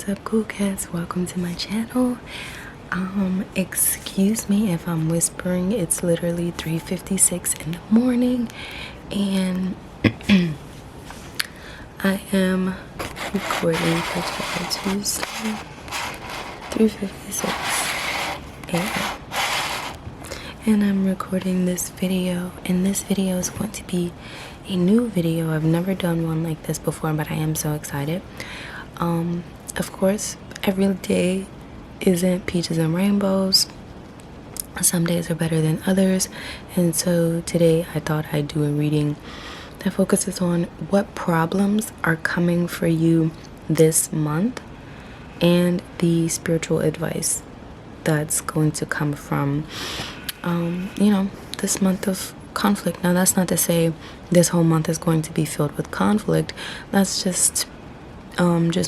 What's up, cool cats? Welcome to my channel. Excuse me if I'm whispering. It's literally 3:56 in the morning and I am recording for Tuesday, 3:56 a.m. and I'm recording this video, and this video is going to be a new video. I've never done one like this before, but I am so excited. Of course, every day isn't peaches and rainbows. Some days are better than others, and so today I thought I'd do a reading that focuses on what problems are coming for you this month and the spiritual advice that's going to come from this month of conflict. Now, that's not to say this whole month is going to be filled with conflict. That's just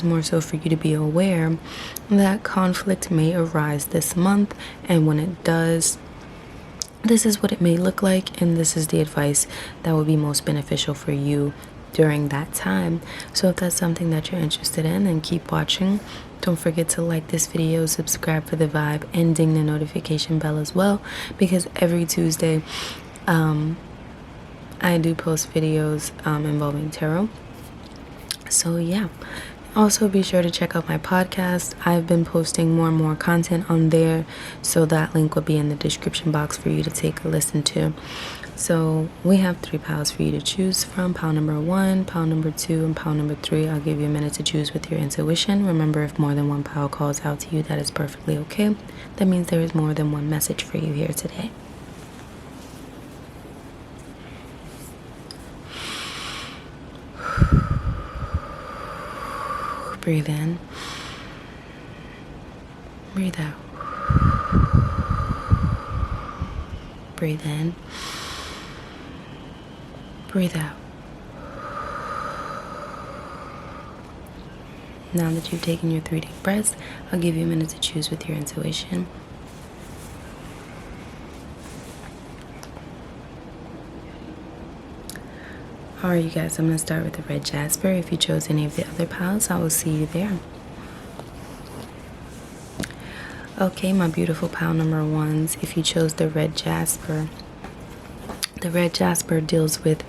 more so for you to be aware that conflict may arise this month, and when it does, this is what it may look like, and this is the advice that will be most beneficial for you during that time. So if that's something that you're interested in, then keep watching. Don't forget to like this video, subscribe for the vibe, and ding the notification bell as well, because every Tuesday I do post videos involving tarot. So yeah, also be sure to check out my podcast. I've been posting more and more content on there, so that link will be in the description box for you to take a listen to. So we have 3 piles for you to choose from: pile number 1, pile number 2, and pile number 3. I'll give you a minute to choose with your intuition. Remember, if more than one pile calls out to you, that is perfectly okay. That means there is more than one message for you here today. Breathe in, breathe out, breathe in, breathe out. Now that you've taken your 3 deep breaths, I'll give you a minute to choose with your intuition. Alright, you guys, I'm going to start with the red jasper. If you chose any of the other piles, I will see you there. Okay, my beautiful pile number 1s, if you chose the red jasper deals with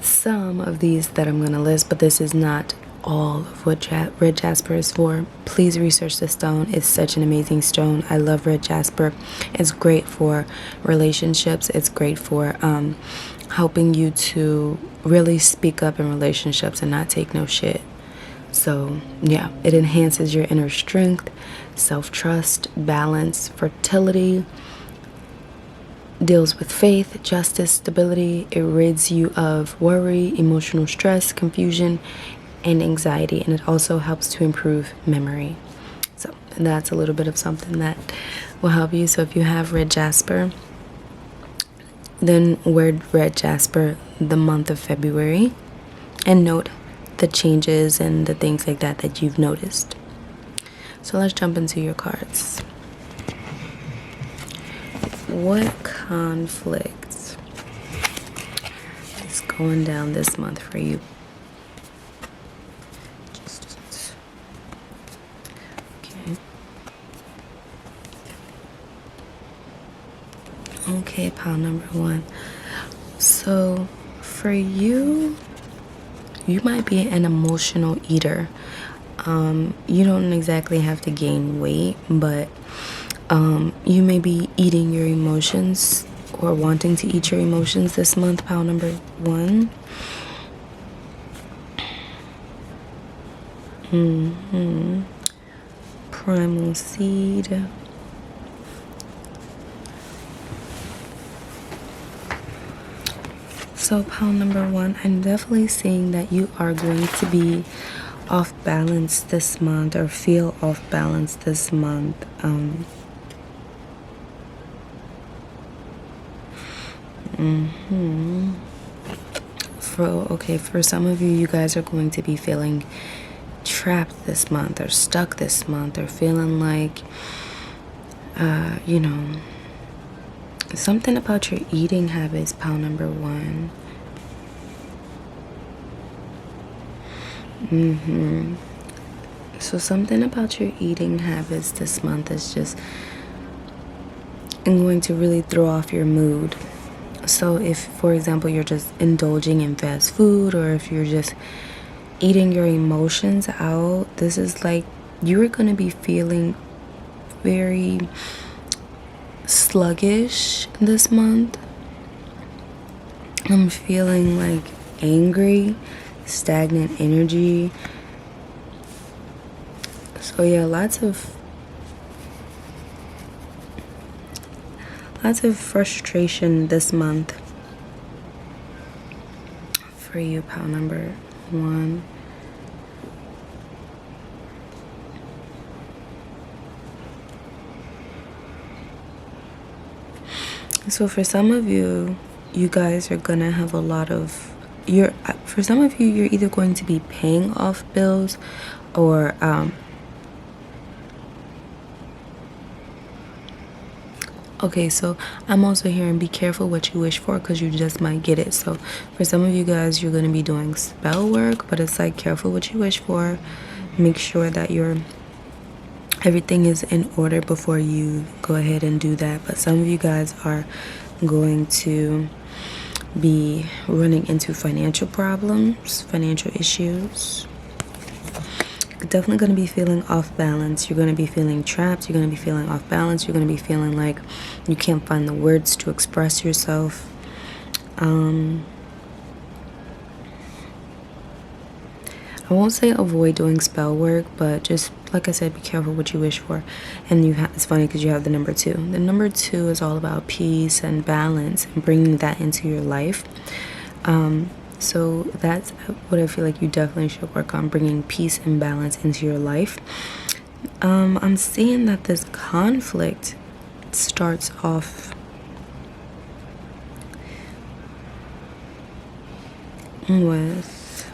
some of these that I'm going to list, but this is not all of what red jasper is for. Please research the stone. It's such an amazing stone. I love red jasper. It's great for relationships. It's great for helping you to really speak up in relationships and not take no shit. So yeah, it enhances your inner strength, self-trust, balance, fertility, deals with faith, justice, stability. It rids you of worry, emotional stress, confusion, and anxiety, and it also helps to improve memory. So that's a little bit of something that will help you. So if you have red jasper, then wear red jasper the month of February and note the changes and the things like that you've noticed. So let's jump into your cards. What conflict is going down this month for you? Okay, pile number 1. So for you, you might be an emotional eater. You don't exactly have to gain weight, but you may be eating your emotions or wanting to eat your emotions this month, pile number 1. Primal seed. So pile number 1, I'm definitely seeing that you are going to be off balance this month, or feel off balance this month. For some of you, you guys are going to be feeling trapped this month, or stuck this month, or feeling like, something about your eating habits, pile number 1. So something about your eating habits this month is just going to really throw off your mood. So if, for example, you're just indulging in fast food, or if you're just eating your emotions out, this is like you're going to be feeling very sluggish this month. I'm feeling like angry, stagnant energy. So yeah, lots of frustration this month for you, pal number 1. So for some of you, you guys are gonna have a lot of for some of you, you're either going to be paying off bills, or okay, so I'm also hearing be careful what you wish for, because you just might get it. So for some of you guys, you're going to be doing spell work, but it's like careful what you wish for. Make sure that everything is in order before you go ahead and do that. But some of you guys are going to be running into financial problems, financial issues. Definitely going to be feeling off balance. You're going to be feeling trapped. You're going to be feeling off balance. You're going to be feeling like you can't find the words to express yourself. I won't say avoid doing spell work, but just like I said, be careful what you wish for. And it's funny because you have the number 2. The number 2 is all about peace and balance and bringing that into your life. So that's what I feel like you definitely should work on, bringing peace and balance into your life. I'm seeing that this conflict starts off with,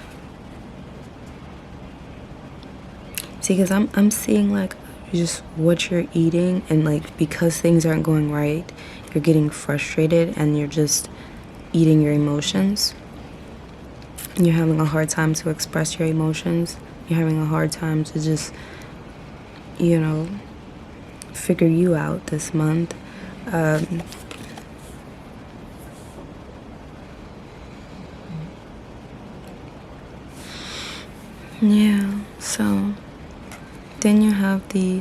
see, because I'm seeing like just what you're eating, and like because things aren't going right, you're getting frustrated and you're just eating your emotions. You're having a hard time to express your emotions. You're having a hard time to just, figure you out this month. Yeah, so then you have the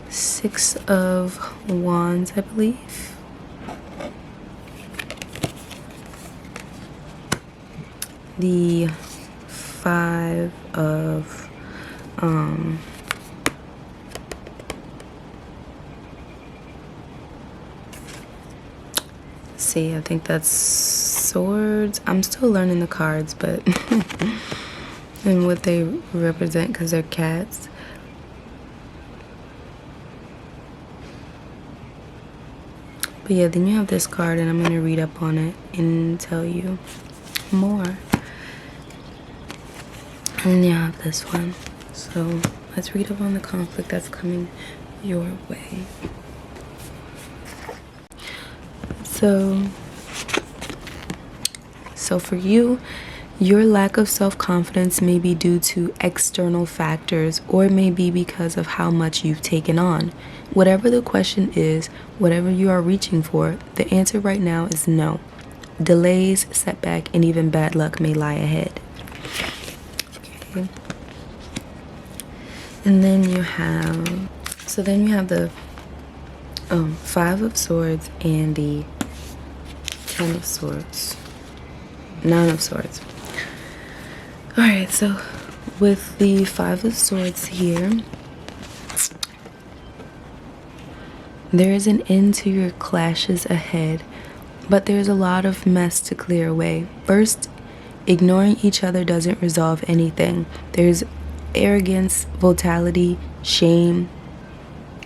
6 of Wands, I believe. The 5 of see, I think that's Swords. I'm still learning the cards, but and what they represent, because they're cats. But yeah, then you have this card, and I'm going to read up on it and tell you more. And you have this one. So let's read up on the conflict that's coming your way. So for you, your lack of self-confidence may be due to external factors, or it may be because of how much you've taken on. Whatever the question is, whatever you are reaching for, the answer right now is no. Delays, setback, and even bad luck may lie ahead. Okay. And then you have the 5 of Swords and the 10 of Swords. 9 of Swords. Alright, so with the 5 of Swords here, there is an end to your clashes ahead, but there's a lot of mess to clear away. First, ignoring each other doesn't resolve anything. There's arrogance, volatility, shame,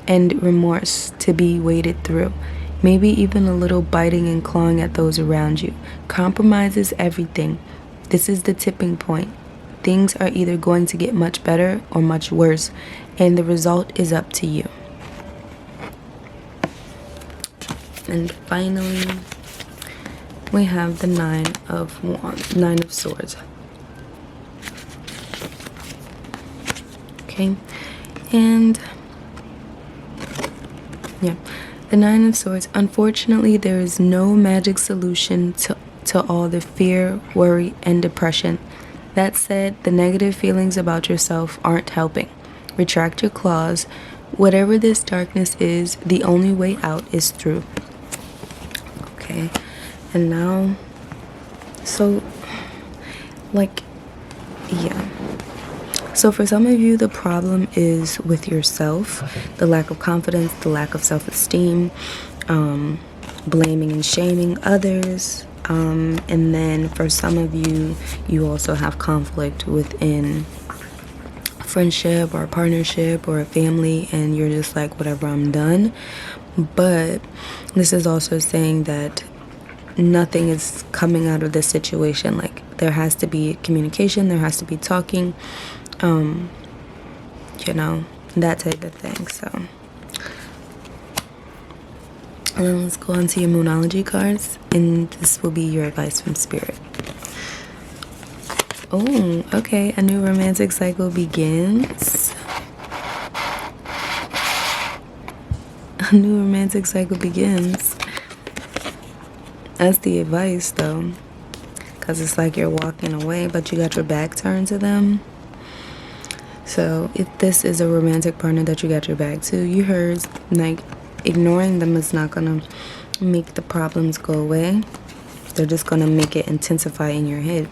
and remorse to be waded through. Maybe even a little biting and clawing at those around you. Compromise is everything. This is the tipping point. Things are either going to get much better or much worse, and the result is up to you. And finally, we have the 9 of Swords. Okay, And yeah, the Nine of Swords. Unfortunately, there is no magic solution to all the fear, worry, and depression. That said, the negative feelings about yourself aren't helping. Retract your claws. Whatever this darkness is, the only way out is through. Okay, and now, so, like, yeah. So for some of you, the problem is with yourself, the lack of confidence, the lack of self-esteem, blaming and shaming others. And then for some of you, you also have conflict within a friendship or a partnership or a family, and you're just like, whatever, I'm done. But this is also saying that nothing is coming out of this situation. Like, there has to be communication, there has to be talking, you know, that type of thing. So, and then let's go on to your Moonology cards, and this will be your advice from Spirit. Oh, okay, a new romantic cycle begins. A new romantic cycle begins. That's the advice, though, because it's like you're walking away, but you got your back turned to them. So if this is a romantic partner that you got your back to, you heard, like, ignoring them is not gonna make the problems go away. They're just gonna make it intensify in your head.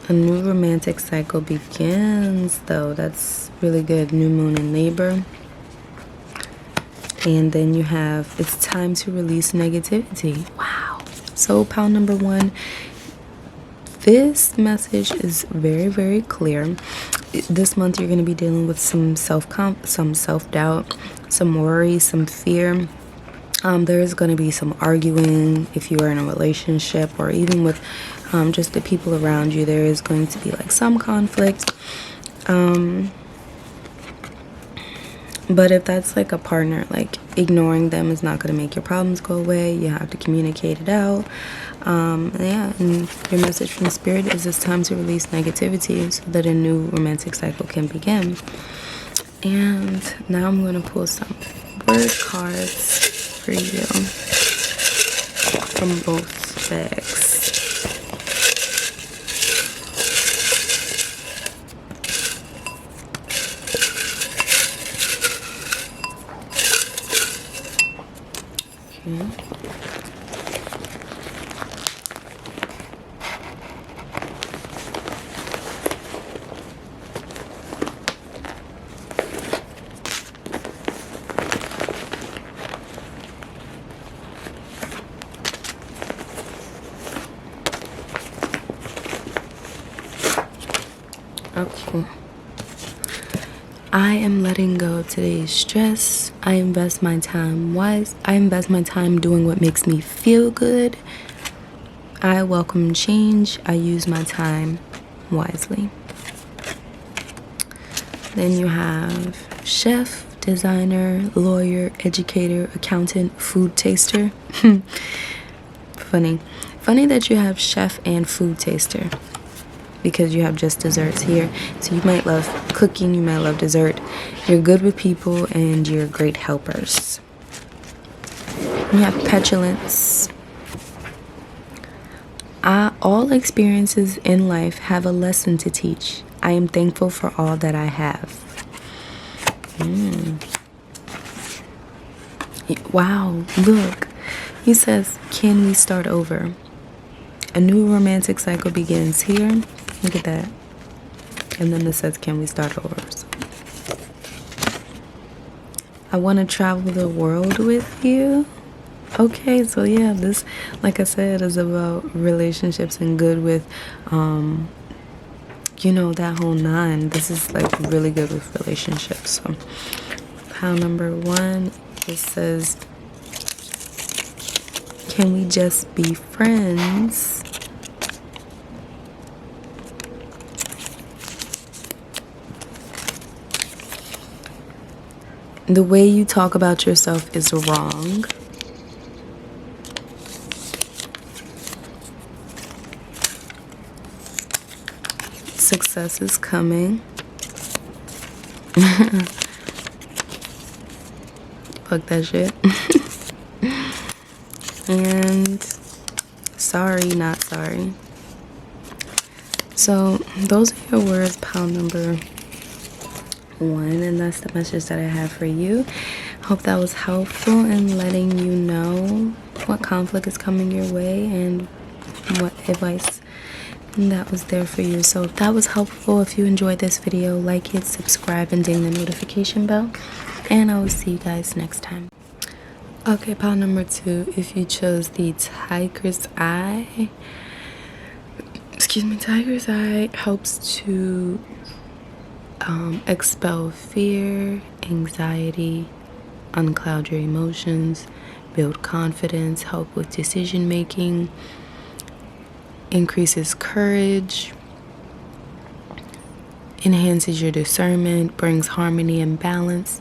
A new romantic cycle begins, though. That's really good. New moon in Libra. And then you have, it's time to release negativity. Wow. So pile number 1. This message is very, very clear. This month you're going to be dealing with some self-doubt, some worry, some fear. There's going to be some arguing if you are in a relationship, or even with just the people around you. There is going to be like some conflict. But if that's like a partner, like, ignoring them is not going to make your problems go away. You have to communicate it out. Yeah, and your message from Spirit is it's time to release negativity so that a new romantic cycle can begin. And now I'm going to pull some word cards for you from both bags. Okay. I am letting go of today's stress. I invest my time doing what makes me feel good. I welcome change. I use my time wisely. Then you have chef, designer, lawyer, educator, accountant, food taster. Funny that you have chef and food taster, because you have just desserts here. So you might love cooking, you might love dessert. You're good with people, and you're great helpers. You have petulance. All experiences in life have a lesson to teach. I am thankful for all that I have. Wow, look. He says, can we start over? A new romantic cycle begins here. Look at that. And then this says, can we start over? So, I want to travel the world with you. Okay, so yeah, this, like I said, is about relationships and good with, you know, that whole 9. This is like really good with relationships. So pile number 1, it says, can we just be friends? The way you talk about yourself is wrong. success is coming. Fuck that shit. And sorry, not sorry. So those are your words, pile number 1, and that's the message that I have for you. Hope that was helpful in letting you know what conflict is coming your way and what advice that was there for you. So if that was helpful, if you enjoyed this video, like it, subscribe, and ding the notification bell, and I will see you guys next time. Okay, pile number 2, if you chose the Tiger's Eye, Tiger's Eye helps to expel fear, anxiety, uncloud your emotions, build confidence, help with decision making, increases courage, enhances your discernment, brings harmony and balance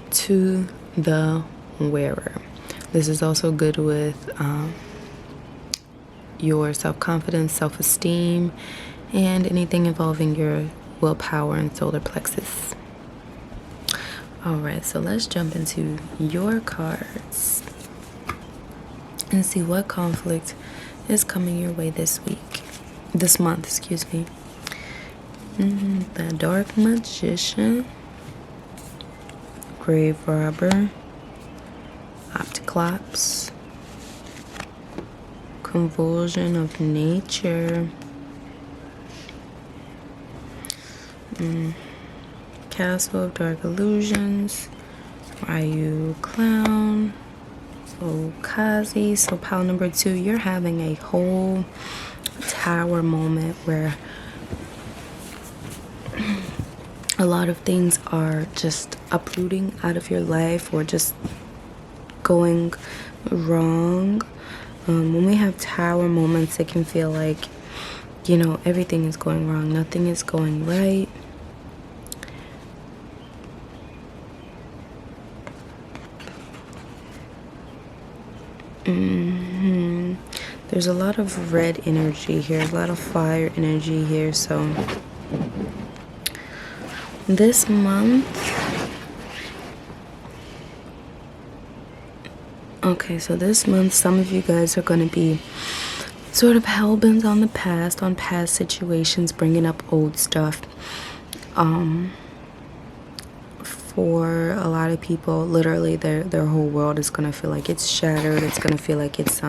to the wearer. This is also good with your self-confidence, self-esteem, and anything involving your willpower and solar plexus. Alright, so let's jump into your cards and see what conflict is coming your way this month, excuse me. The Dark Magician, Grave Robber, Opticlops, Convulsion of Nature, Castle of Dark Illusions, Ryu Clown, Okazi. So pile number 2, you're having a whole tower moment where a lot of things are just uprooting out of your life or just going wrong. When we have tower moments, it can feel like, you know, everything is going wrong, nothing is going right. There's a lot of red energy here, a lot of fire energy here. So this month, okay, so this month some of you guys are going to be sort of hell-bent on the past, on past situations, bringing up old stuff. For a lot of people, literally their whole world is gonna feel like it's shattered. It's gonna feel like it's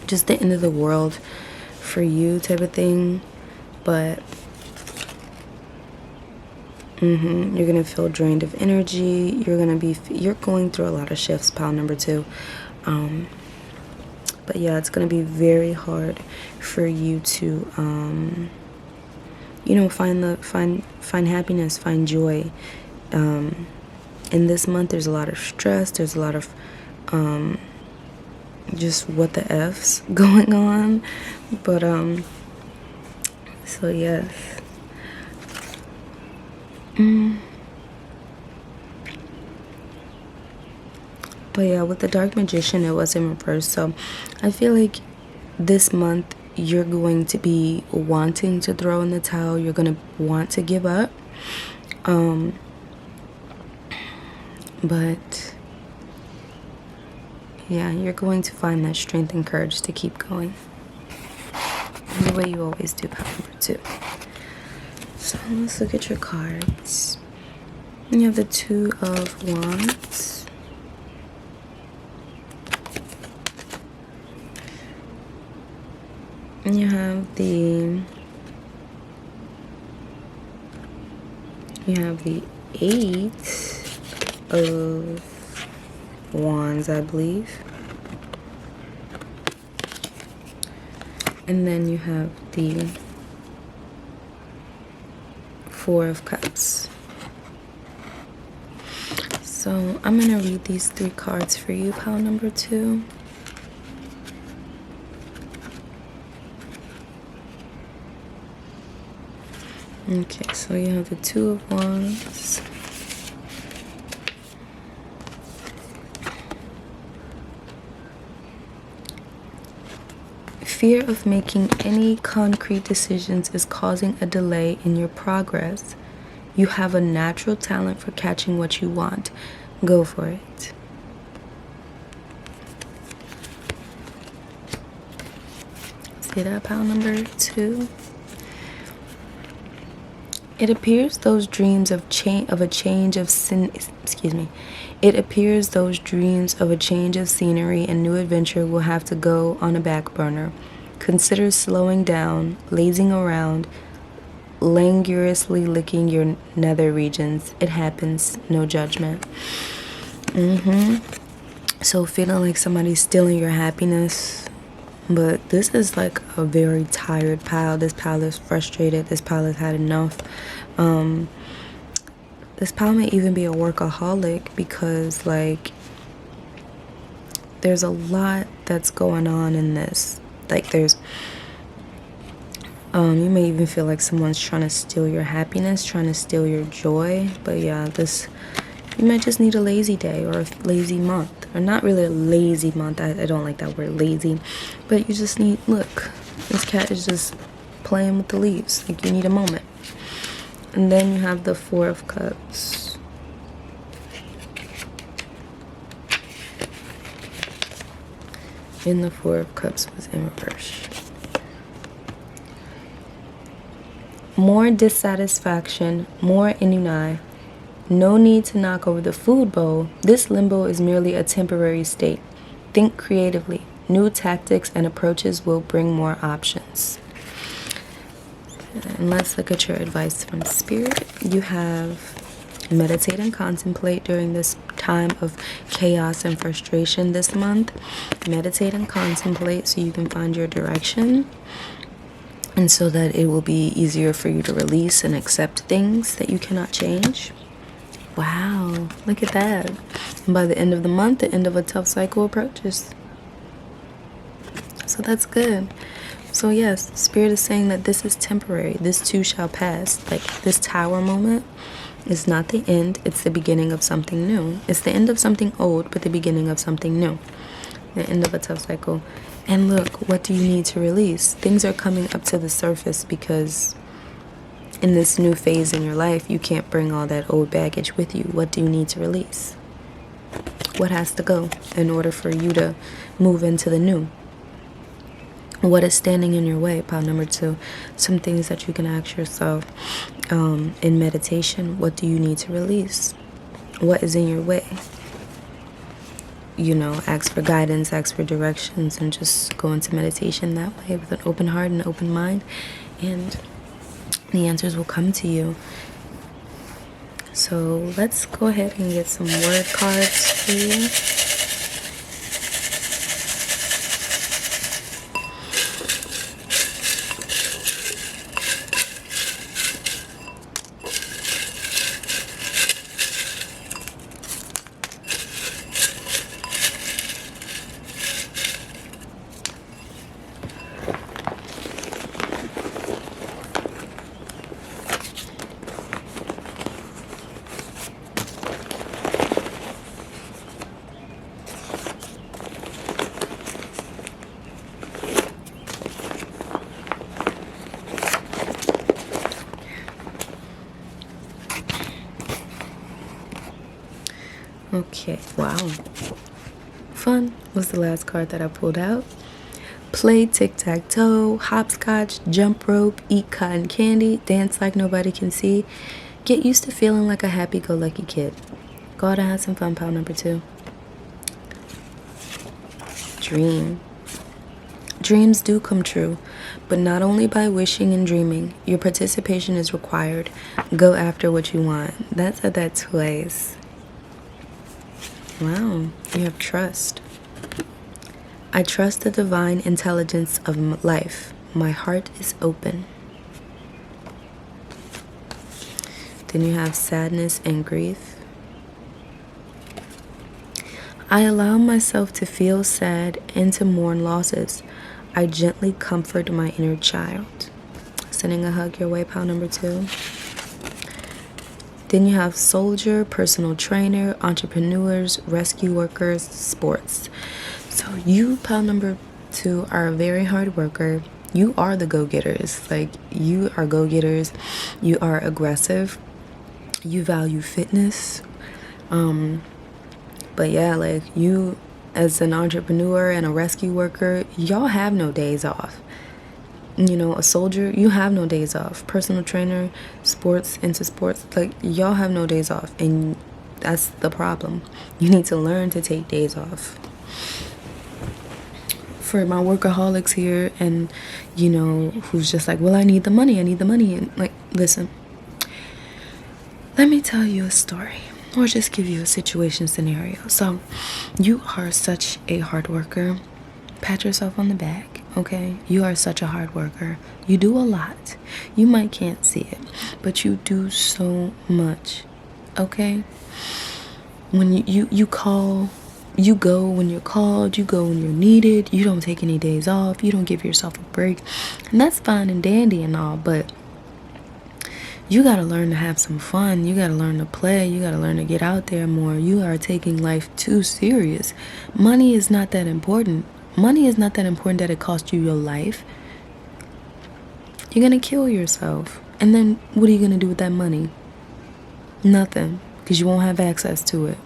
just the end of the world for you, type of thing. But you're gonna feel drained of energy. You're going through a lot of shifts, pile number 2. But yeah, it's gonna be very hard for you to you know, find happiness, find joy. In this month, there's a lot of stress. There's a lot of just what the F's going on. But so yes. But yeah, with the Dark Magician, it was in reverse. So I feel like this month you're going to be wanting to throw in the towel. You're going to want to give up. But yeah, you're going to find that strength and courage to keep going, the way you always do, pile number 2. So let's look at your cards. You have the 2 of Wands, and you have the 8 of Wands, I believe. And then you have the 4 of Cups. So I'm going to read these 3 cards for you, pile number 2. Okay, so you have the 2 of Wands, fear of making any concrete decisions is causing a delay in your progress. You have a natural talent for catching what you want. Go for it. See that, pile number 2? It appears those dreams of a change of It appears those dreams of a change of scenery and new adventure will have to go on a back burner. Consider slowing down, lazing around, languorously licking your nether regions. It happens, no judgment. So feeling like somebody's stealing your happiness. But this is like a very tired pile. This pile is frustrated. This pile has had enough. This pile may even be a workaholic because, like, there's a lot that's going on in this. Like, there's, you may even feel like someone's trying to steal your happiness, trying to steal your joy. But yeah, you might just need a lazy day or a lazy month. Or not really a lazy month. I don't like that word, lazy. But you just need, look, this cat is just playing with the leaves. Like, you need a moment. And then you have the 4 of Cups. And the 4 of Cups was in reverse. More dissatisfaction, more ennui. No need to knock over the food bowl. This limbo is merely a temporary state. Think creatively. New tactics and approaches will bring more options. And let's look at your advice from Spirit. You have meditate and contemplate during this time of chaos and frustration this month. Meditate and contemplate so you can find your direction, and so that it will be easier for you to release and accept things that you cannot change. Wow, look at that. And by the end of the month, the end of a tough cycle approaches. So that's good. So yes, Spirit is saying that this is temporary. This too shall pass. Like, this Tower moment is not the end. It's the beginning of something new. It's the end of something old, but the beginning of something new. The end of a tough cycle. And look, what do you need to release? Things are coming up to the surface because in this new phase in your life, you can't bring all that old baggage with you. What do you need to release? What has to go in order for you to move into the new? What is standing in your way? Pile number 2. Some things that you can ask yourself in meditation. What do you need to release? What is in your way? You know, ask for guidance, ask for directions, and just go into meditation that way with an open heart and open mind. And the answers will come to you. So let's go ahead and get some word cards for you. Okay, wow. Fun was the last card that I pulled out. Play tic-tac-toe, hopscotch, jump rope, eat cotton candy, dance like nobody can see. Get used to feeling like a happy-go-lucky kid. Go out and have some fun, pile number 2. Dream. Dreams do come true, but not only by wishing and dreaming. Your participation is required. Go after what you want. That said that twice. Wow, you have trust. I trust the divine intelligence of life. My heart is open. Then you have sadness and grief. I allow myself to feel sad and to mourn losses. I gently comfort my inner child. Sending a hug your way, pile number 2. Then you have soldier, personal trainer, entrepreneurs, rescue workers, sports. So you, pile number 2 are a very hard worker. You are the go-getters. Like, you are go-getters. You are aggressive. You value fitness. But yeah, like, you as an entrepreneur and a rescue worker, y'all have no days off. You know, a soldier, you have no days off. Personal trainer, into sports, like, y'all have no days off. And that's the problem. You need to learn to take days off. For my workaholics here, and, you know, who's just like, well, I need the money. And, like, listen, let me tell you a story, or just give you a situation scenario. So, you are such a hard worker. Pat yourself on the back, okay? You are such a hard worker. You do a lot. You might can't see it, but you do so much, okay? When you call, you go when you're called, you go when you're needed. You don't take any days off. You don't give yourself a break. And that's fine and dandy and all, but you got to learn to have some fun. You got to learn to play. You got to learn to get out there more. You are taking life too serious. Money is not that important. Money is not that important that it costs you your life. You're going to kill yourself. And then what are you going to do with that money? Nothing, because you won't have access to it.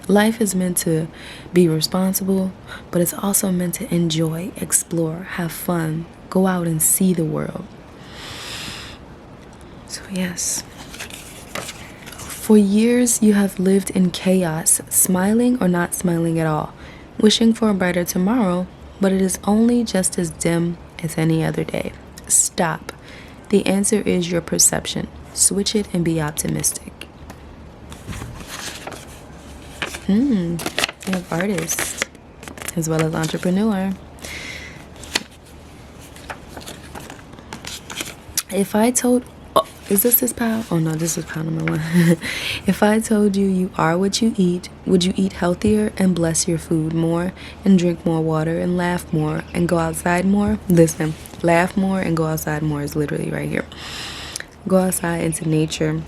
Life is meant to be responsible, but it's also meant to enjoy, explore, have fun, go out and see the world. So yes, for years you have lived in chaos, smiling or not smiling at all, wishing for a brighter tomorrow, but it is only just as dim as any other day. Stop. The answer is your perception. Switch it and be optimistic. You have artist as well as entrepreneur. If I told, is this pile? Oh no, this is pile number 1. If I told you you are what you eat, would you eat healthier and bless your food more and drink more water and laugh more and go outside more? Listen, laugh more and go outside more is literally right here. Go outside into nature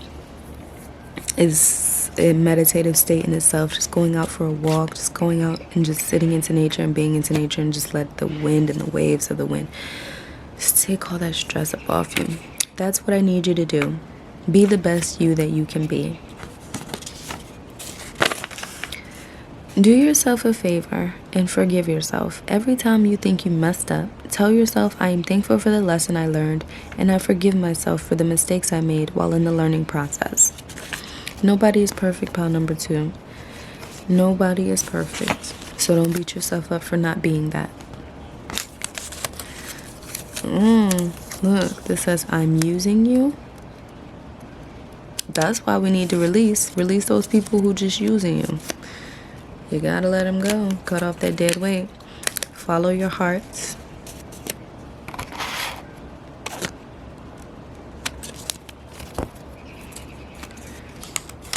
is a meditative state in itself. Just going out for a walk, just going out and just sitting into nature and being into nature, and just let the wind and the waves of the wind just take all that stress up off you. That's what I need you to do. Be the best you that you can be. Do yourself a favor and forgive yourself. Every time you think you messed up, tell yourself, I am thankful for the lesson I learned, and I forgive myself for the mistakes I made while in the learning process. Nobody is perfect, pile number 2. Nobody is perfect. So don't beat yourself up for not being that. Look, this says, I'm using you. That's why we need to release those people who just using you. You gotta let them go. Cut off that dead weight. Follow your hearts.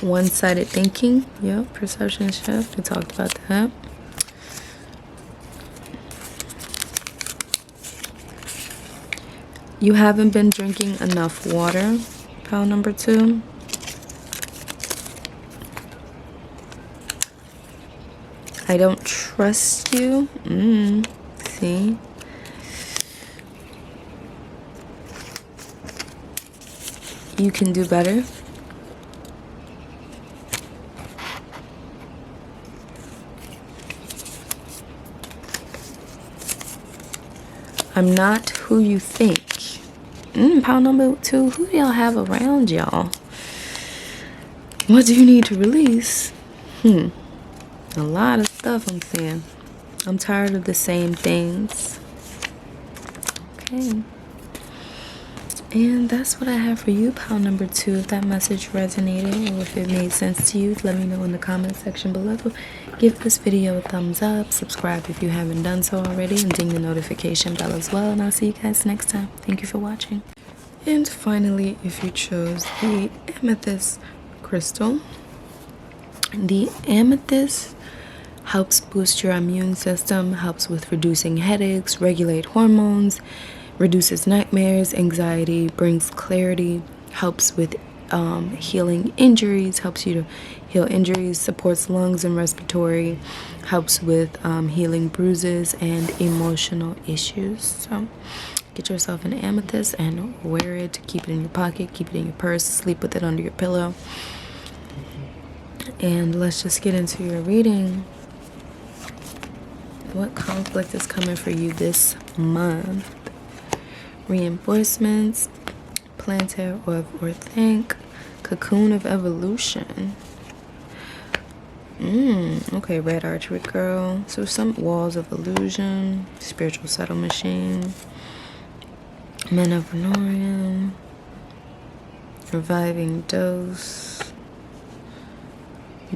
One-sided thinking. Yep, perception shift. We talked about that. You haven't been drinking enough water. Pile number 2. I don't trust you. See? You can do better. I'm not who you think. Pile number 2. Who do y'all have around y'all? What do you need to release? A lot of stuff I'm seeing. I'm tired of the same things. Okay. And that's what I have for you, pile number 2. If that message resonated or if it made sense to you, let me know in the comment section below. Give this video a thumbs up, subscribe if you haven't done so already, and ding the notification bell as well. And I'll see you guys next time. Thank you for watching. And finally, if you chose the amethyst crystal, the amethyst helps boost your immune system, helps with reducing headaches, regulate hormones, reduces nightmares, anxiety, brings clarity, helps with healing injuries, helps you to heal injuries, supports lungs and respiratory, helps with healing bruises and emotional issues. So get yourself an amethyst and wear it. Keep it in your pocket, keep it in your purse, sleep with it under your pillow. And let's just get into your reading. What conflict is coming for you this month? Reinforcements, planetary orb or think, cocoon of evolution. Okay, red archery girl. So some walls of illusion, spiritual subtle machine, men of Venorium, reviving dose,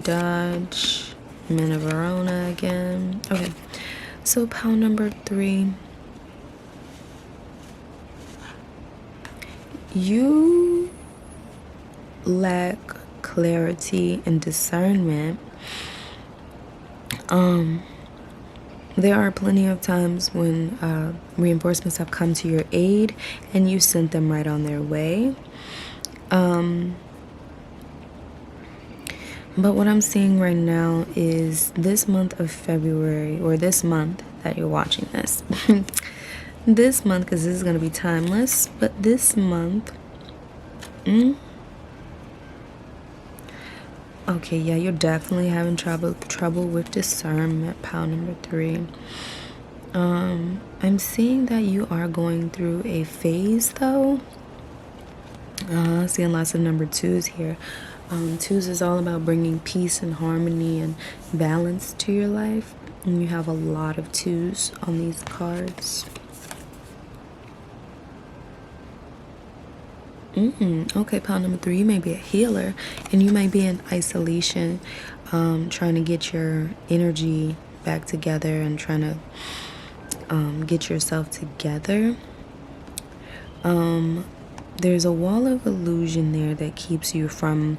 dodge, men of Verona again. Okay, so pile number 3. You lack clarity and discernment. There are plenty of times when reinforcements have come to your aid and you sent them right on their way. But what I'm seeing right now is this month of February, or this month that you're watching this, this month, because this is going to be timeless, but this month, okay, yeah, you're definitely having trouble with discernment, pile number 3. I'm seeing that you are going through a phase, though. Seeing lots of number 2s here. 2s is all about bringing peace and harmony and balance to your life. And you have a lot of 2s on these cards. Okay, pile number 3, you may be a healer and you may be in isolation, trying to get your energy back together and trying to get yourself together. There's a wall of illusion there that keeps you from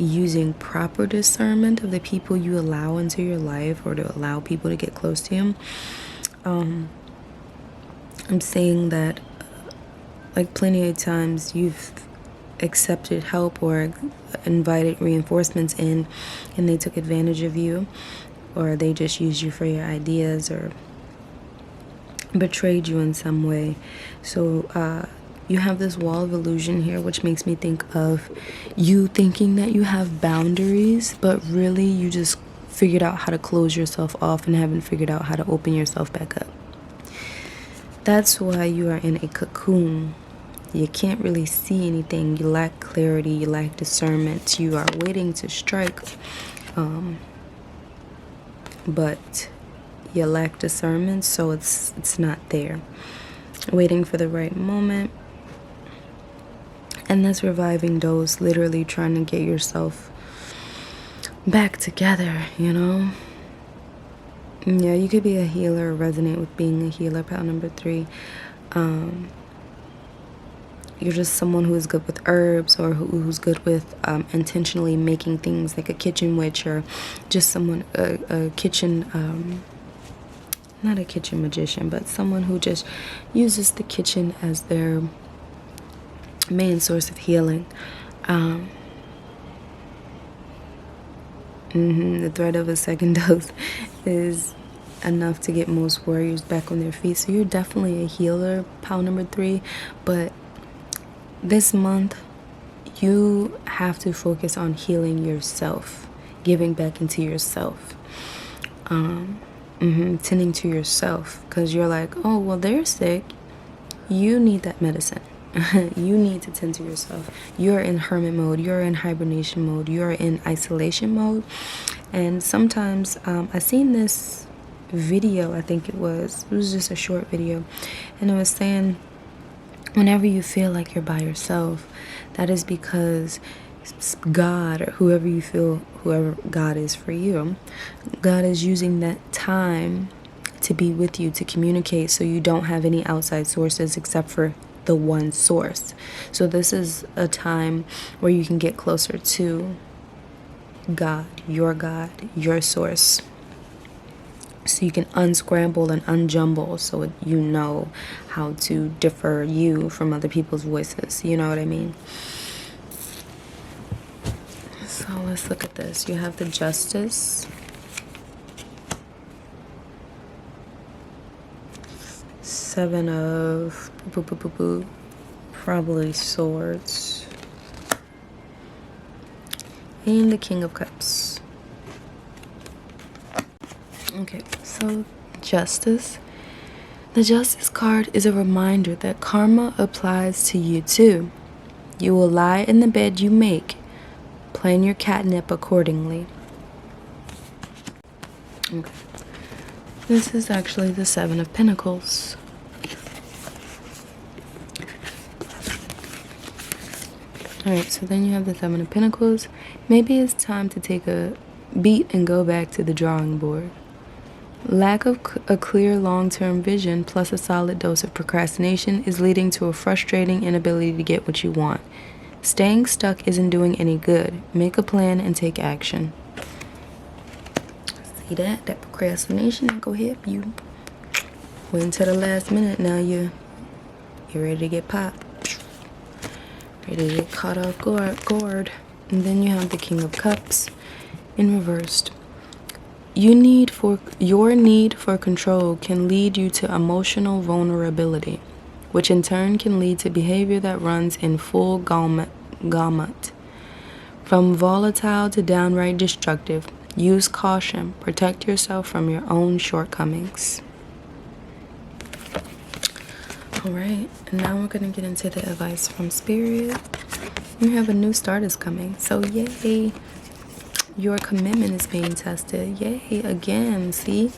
using proper discernment of the people you allow into your life, or to allow people to get close to you. I'm saying that like plenty of times you've accepted help or invited reinforcements in and they took advantage of you, or they just used you for your ideas or betrayed you in some way. So you have this wall of illusion here, which makes me think of you thinking that you have boundaries, but really you just figured out how to close yourself off and haven't figured out how to open yourself back up. That's why you are in a cocoon. You can't really see anything. You lack clarity. You lack discernment. You are waiting to strike, but you lack discernment, so it's not there. Waiting for the right moment. And that's reviving dose, literally trying to get yourself back together, you know? Yeah, you could be a healer or resonate with being a healer, pile number 3. You're just someone who is good with herbs, or who's good with intentionally making things, like a kitchen witch, or just someone, a kitchen, not a kitchen magician, but someone who just uses the kitchen as their main source of healing. The threat of a second dose is enough to get most warriors back on their feet. So you're definitely a healer, pile number 3. But this month, you have to focus on healing yourself, giving back into yourself, tending to yourself. Because you're like, oh, well, they're sick. You need that medicine. You need to tend to yourself. You're in hermit mode. You're in hibernation mode. You're in isolation mode. And sometimes I seen this video, I think it was just a short video, and it was saying whenever you feel like you're by yourself, that is because God, or whoever God is for you, God is using that time to be with you, to communicate, so you don't have any outside sources except for the one source. So this is a time where you can get closer to God, your source, so you can unscramble and unjumble, so you know how to differ you from other people's voices. You know what I mean? So let's look at this. You have the Justice, Seven of probably Swords, and the King of Cups. Okay, so Justice. The Justice card is a reminder that karma applies to you too. You will lie in the bed you make. Plan your catnip accordingly. Okay. This is actually the Seven of Pentacles. Alright, so then you have the Seven of Pentacles. Maybe it's time to take a beat and go back to the drawing board. Lack of a clear long-term vision plus a solid dose of procrastination is leading to a frustrating inability to get what you want. Staying stuck isn't doing any good. Make a plan and take action. See that? That procrastination ain't gonna help you. Wait until the last minute. Now you're ready to get popped. Ready to get caught off guard. And then you have the King of Cups in reversed. Your need for control can lead you to emotional vulnerability, which in turn can lead to behavior that runs in full gamut. From volatile to downright destructive. Use caution. Protect yourself from your own shortcomings. Alright, and now we're going to get into the advice from Spirit. You have a new start is coming, so yay. Your commitment is being tested. Yay, again, see?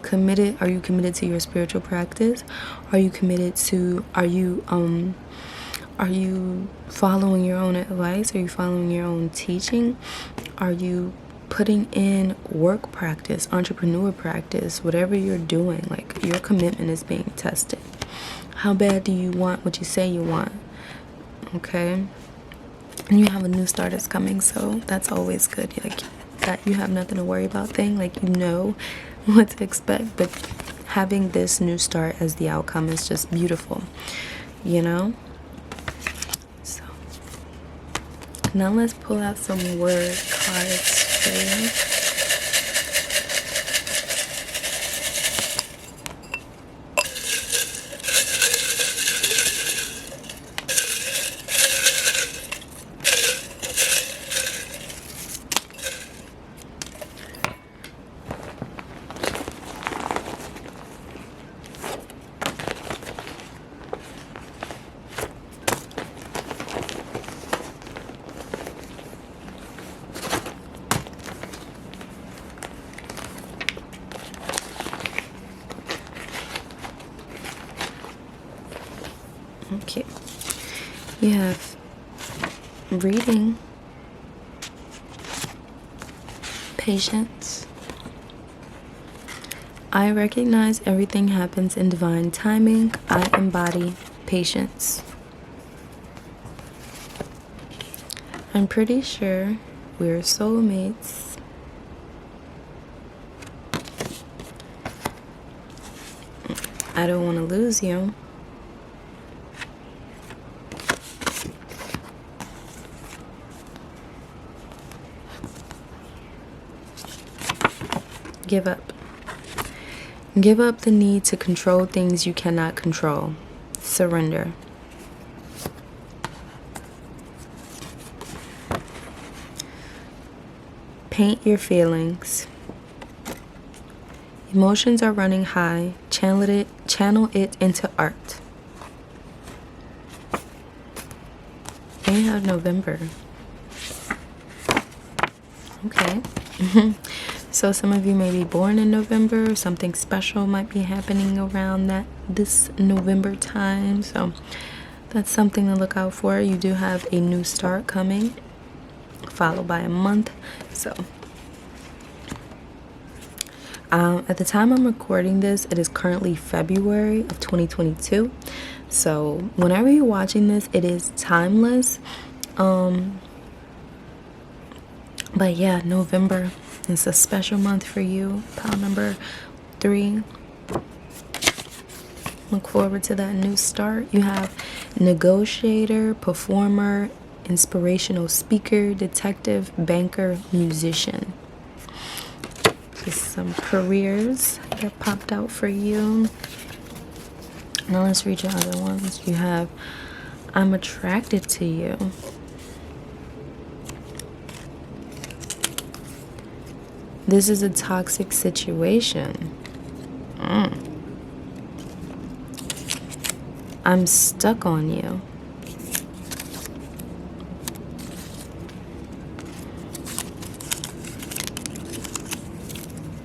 Committed. Are you committed to your spiritual practice? Are you committed to, are you following your own advice? Are you following your own teaching? Are you putting in work practice, entrepreneur practice, whatever you're doing? Like, your commitment is being tested. How bad do you want what you say you want? Okay? And you have a new start that's coming, so that's always good. Like, that you have nothing to worry about thing. Like, you know what to expect, but having this new start as the outcome is just beautiful, you know? So now let's pull out some word cards for you. Okay, you have reading, patience. I recognize everything happens in divine timing. I embody patience. I'm pretty sure we're soulmates. I don't want to lose you. Give up. Give up the need to control things you cannot control. Surrender. Paint your feelings. Emotions are running high. Channel it into art. And you have November. Okay. So some of you may be born in November. Something special might be happening around this November time. So that's something to look out for. You do have a new start coming, followed by a month. So at the time I'm recording this, it is currently February of 2022. So whenever you're watching this, it is timeless. But yeah, November is a special month for you. Pile number 3. Look forward to that new start. You have negotiator, performer, inspirational speaker, detective, banker, musician. Just some careers that popped out for you. Now let's read your other ones. You have, I'm attracted to you. This is a toxic situation. I'm stuck on you.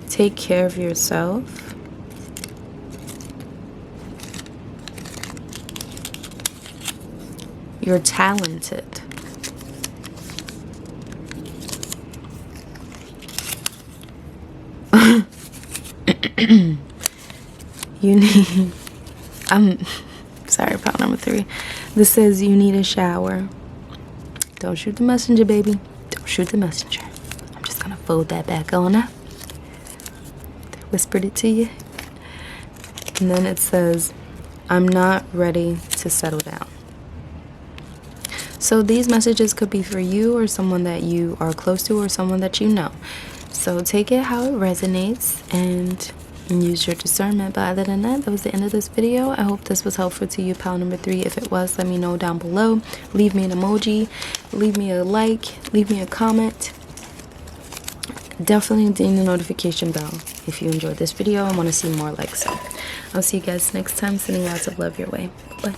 Take care of yourself. You're talented. You need, I'm sorry, pile number 3. This says you need a shower. Don't shoot the messenger, baby. Don't shoot the messenger. I'm just gonna fold that back on up. Whispered it to you. And then it says, I'm not ready to settle down. So these messages could be for you or someone that you are close to or someone that you know. So take it how it resonates and use your discernment. But other than that was the end of this video. I hope this was helpful to you, pal number 3. If it was, let me know down below. Leave me an emoji, leave me a like, leave me a comment. Definitely ding the notification bell if you enjoyed this video and want to see more like so. I'll see you guys next time. Sending lots of love your way. Bye.